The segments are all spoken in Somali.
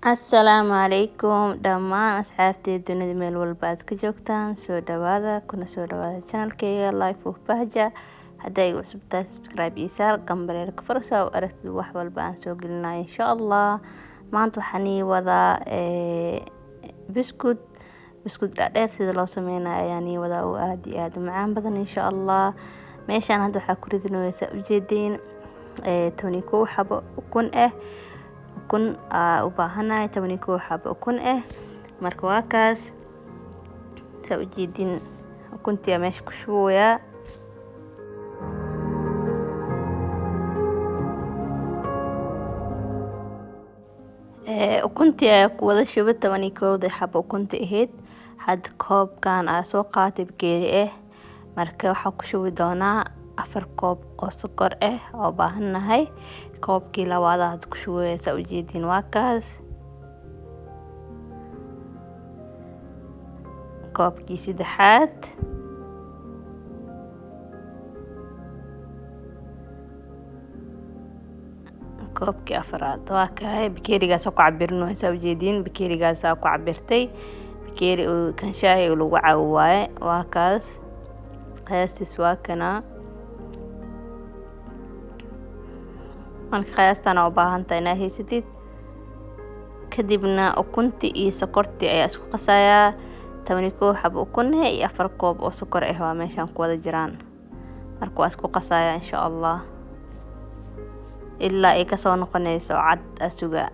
Assalaamu calaykum dhammaan asxaabtay dunida meel walba aad ka joogtaan. Soo dhawaada kuna soo dhawaada channelkayga Life of Bahja. Hadday igu cusub tahay subscribe iyo saar gambareelka fursa oo aragtid wax walba aan soo gelinayo insha Allah. Maanta waxaan ii wadaa biskud dhaadheer sida loo sameynayo ayaan ii wadaa oo aad iyo aad u macaan badan insha Allah. Meeshaan hadda waxaa ku ridinaysa ujeedin 12 xabo ukun ukun u baahanahay 12 xabo ukun marka waa kaas sa ujeedin ukuntii meesha ku shubaya ukuntii ayaa ku wada shubay 12 xabo ukunta ahayd had koobkan soo qaatay bakeeri marka waxa ku shubi doonaa 4 koob oo sokor oo baahanahay koobkii labaad aad ku shubeysa ujeedin waa kaas koobkii saddexaad koobkii afraad waa kaay bakeerigaas ku cabirnaysa ujeedin bakeerigaas ku cabirtay bakeeri oo kan shaahi lagu caawiyay waa kaas qiyaastis waa kana marka qiyaastan u baahan tahay inaad haysatid kadibna ukuntii iyo sokortii ayaa isku qasaya 12 xabo ukun iyo 4 koob oo sokor waa meeshan ku wada jiraan marka waa isku qasaya insha Allah ilaa ay ka soo noqonayso cad asuga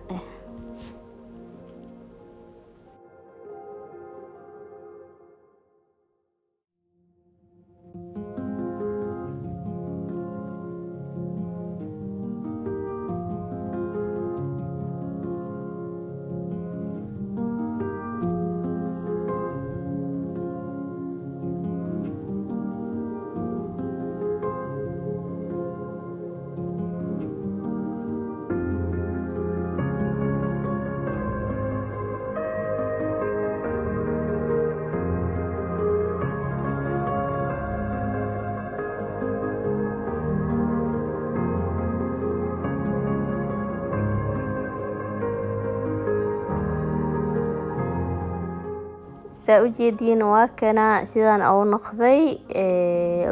ujeedin waa kana sidaan oo noqday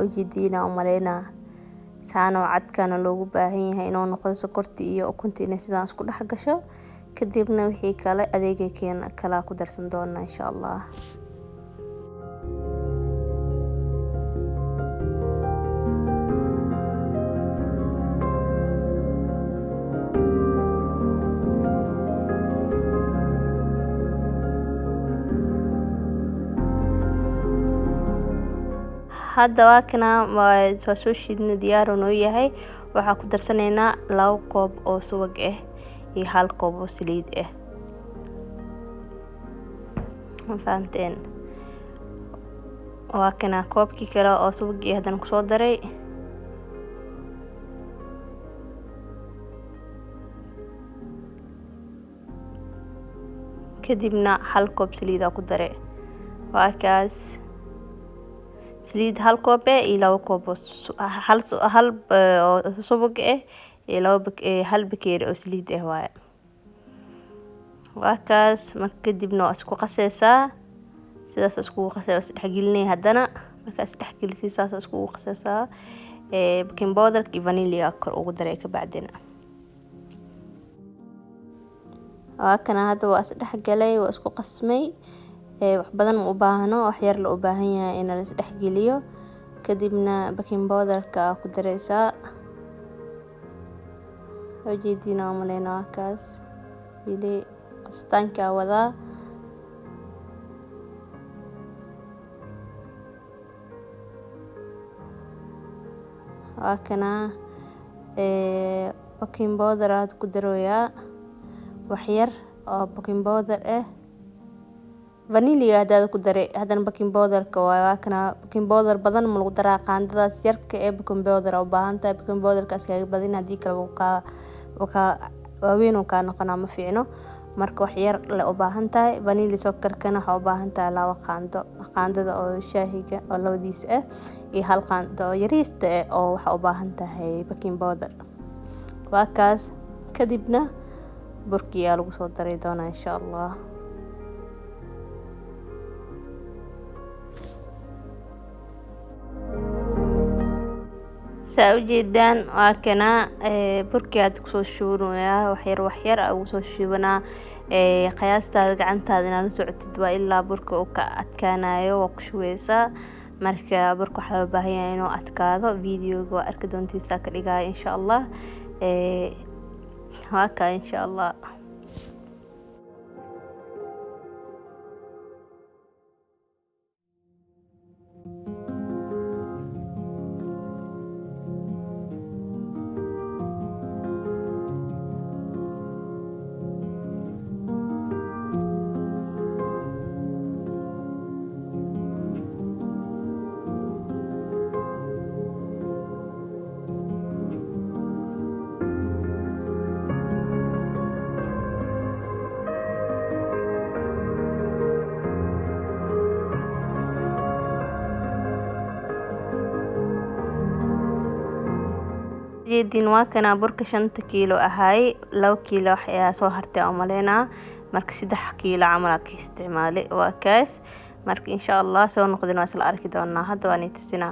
ujeedin oo maleena saano cadkana loogu baahan yahay inuu noqdo sokortii iyo ukuntii inay sidaan isku dhex gasho kadibna wixii kale adeegay kala ku darsan doona insha Allah hadda waa kana soo shiidna diyaar u yahay waxa ku darsaneynaa 2 koob oo subag iyo 1 koob oo saliid faanteen waa kana koobkii kale oo subag hadan ku soo daray kadibna 1 koob saliid ku daray waa kaas saliid 1 koob iyo 2 koob hal subag iyo 1 bakeeri oo saliid waa kaas marka kadibna isku qasaysa sidaas isku qasay is dhaxgelinay hadana marka is dhaxgelisay saas isku qasaysa baking powder iyo vanilla kor ugu daray ka bacdina waa kana hadda waa is dhaxgalay waa isku qasmay wax badan u baahno wax yar la u baahan yahay in la is dhaxgeliyo kadibna baking powder ka ku daraysa ujeedina maleena kaas wili qastanka wada waa kana baking powder aad ku daroya wax yar oo baking powder vanilla hadaad ku daray hadan baking powder ka waa kana baking powder badan ma lagu daraa qaandadaas yarka baking powder u baahan tahay baking powder ka iskaga badin hadii kale waaweyn oo ka noqona ma fiicno marka wax yar la u baahan tahay vanilla sokorkana waxa u baahan tahay 2 qaandada oo shaahiga oo labadiis iyo 1 qaando oo yariista oo waxa u baahan tahay baking powder waa kaas kadibna burkii ayaa lagu soo dari doonaa insha allah. saa ujeedaan waa kana burkii aad kusoo shubanaya waxyar ugu soo shubanaa qiyaastaada gacantaada inaad la socotid waa ilaa burka uu ka adkaanayo waa ku shubeysaa. marka burka waxaa loo baahan yahay inuu adkaado. videoga waa arki doontiisa ka dhigaya insha allah. waa ka insha allah. jeedin waa kana burka 5 kiilo ahay 2 kiilo wax ayaa soo hartay oo maleena marka 3 kiilo camal ka isticmaalay waa kaas. marka insha Allah soo noqdin waa isla arki doonaa. hadda waan itusina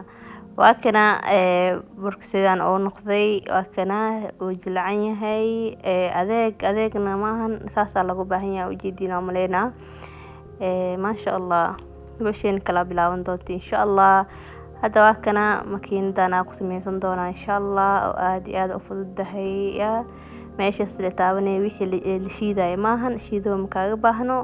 waa kana burka sidaan oo noqday waa kana uu jilcan yahay adeegna maahan saasa lagu baahan yahay jeedin oo maleena ma sha Allah gooshin kala bilaaban doonto insha Allah. hadda waa kana makiinadana ku sameysan doona insha Allah oo aad iyo aad u fududahay meeshaas la taabanay wixii la shiiday maahan shiido ma kaaga baahno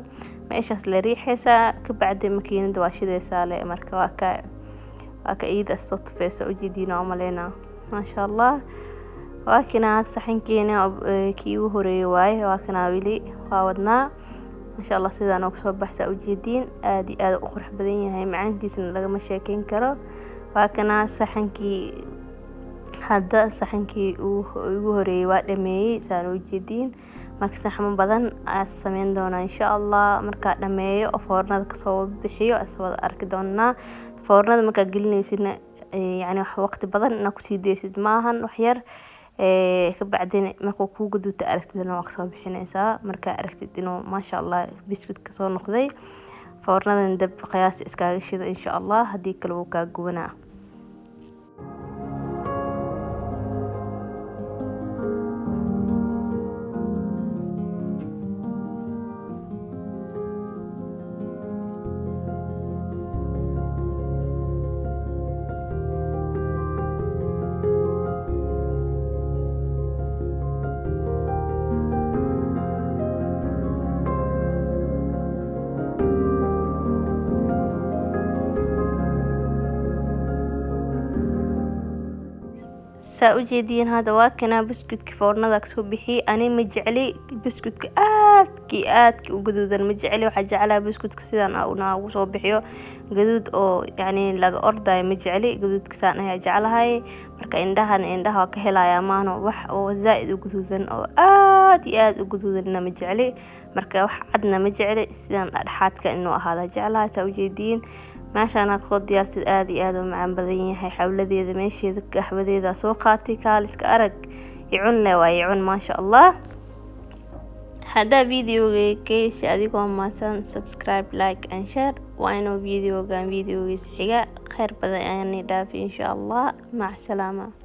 meeshaas la riixaysa ka bacdi makiinada waa shidaysaa le. marka waa ka iida soo tufayso ujeedina maleena ma sha Allah. waa kana saxankeena kii ugu horeeyay waay waa kana wili waa wadnaa ma sha Allah sidaan oo soo baxsa ujeedin aad iyo aad u qurux badan yahay macaankiisna laga ma sheekeyn karo. waa kana saxankii hadda saxankii ugu horeeyay waa dhameeyay saan ujeedin. marka saxan badan aad sameyn doona insha Allah. marka dhameeyo oo foornada ka soo bixiyo aswada arki doona. foornada marka gelinaysidna yani wax waqti badan inaad ku sii deysid maahan wax yar ka bacdina markuu ku guduuto aragtidna waa soo bixinaysaa. marka aragtid inuu ma sha Allah biscuit ka soo noqday foornadan dab qiyaas iskaga shido insha Allah hadii kale uu ka gubanaa. saa ujeedin hadda waa kana biscuitka foornada ka soo bixi. ani ma jecli biscuitka aadki u gaduudan ma jecli. waxa jeclaa biscuitka sidaan ugu soo bixiyo gaduud oo yani laga orday ma jecli. gaduudka saan ayaa jeclahay. marka indhaha ka helaya maano wax oo zaaid u gaduudan oo aad iyo aad u gaduudan ma jecli. marka wax cadna ma jecli sidaan dhaxaadka inuu ahaada jeclahay. saa ujeedin meeshaan ku diyaartid aad iyo aad u macaan badan yahay. xawladeeda meesheeda qaxwadeeda soo qaatay kaaliska arag icun le waa icun ma sha Allah. hadda videoga keesha adigoo maasan subscribe like and share waa inuu videoga xiga khayr badan ayaan dhaafay insha Allah. mac salaama.